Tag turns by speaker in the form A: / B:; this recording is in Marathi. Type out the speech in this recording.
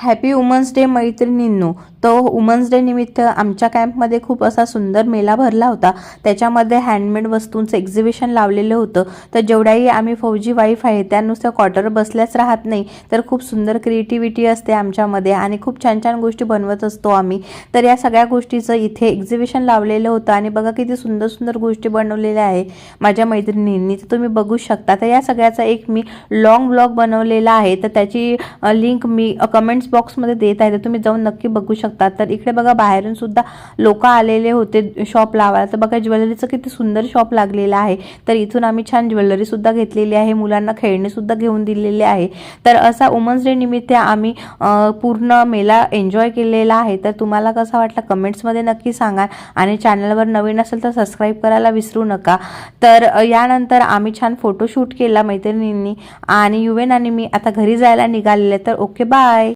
A: हॅपी वुमन्स डे मैत्रिणींनो. तो वुमन्स डे निमित्त आमच्या कॅम्पमध्ये खूप असा सुंदर मेला भरला होता. त्याच्यामध्ये हँडमेड वस्तूंचं एक्झिबिशन लावलेलं होतं. तर जेवढ्याही आम्ही फौजी वाईफ आहे त्या नुसत्या क्वार्टर बसल्याच राहत नाही, तर खूप सुंदर क्रिएटिव्हिटी असते आमच्यामध्ये आणि खूप छान छान गोष्टी बनवत असतो आम्ही. तर या सगळ्या गोष्टीचं इथे एक्झिबिशन लावलेलं होतं आणि बघा किती सुंदर सुंदर गोष्टी बनवलेल्या आहे माझ्या मैत्रिणींनी. तर तुम्ही बघू शकता. तर या सगळ्याचा एक मी लॉंग ब्लॉग बनवलेला आहे, तर त्याची लिंक मी कमेंट्स बॉक्समध्ये देत आहे, तर तुम्ही जाऊन नक्की बघू शकता. तर इकडे बघा बाहेरून सुद्धा लोक आलेले होते शॉप लावायला. तर बघा ज्वेलरीचं किती सुंदर शॉप लागलेलं आहे. तर इथून आम्ही छान ज्वेलरी सुद्धा घेतलेली आहे, मुलांना खेळणे सुद्धा घेऊन दिलेले आहे. तर असा वुमन्स डे निमित्त आम्ही पूर्ण मेला एन्जॉय केलेला आहे. तर तुम्हाला कसा वाटला कमेंट्समध्ये नक्की सांगा आणि चॅनलवर नवीन असेल तर सबस्क्राईब करायला विसरू नका. तर यानंतर आम्ही छान फोटोशूट केला मैत्रिणींनी आणि युवेन आणि मी आता घरी जायला निघालेले. तर ओके बाय.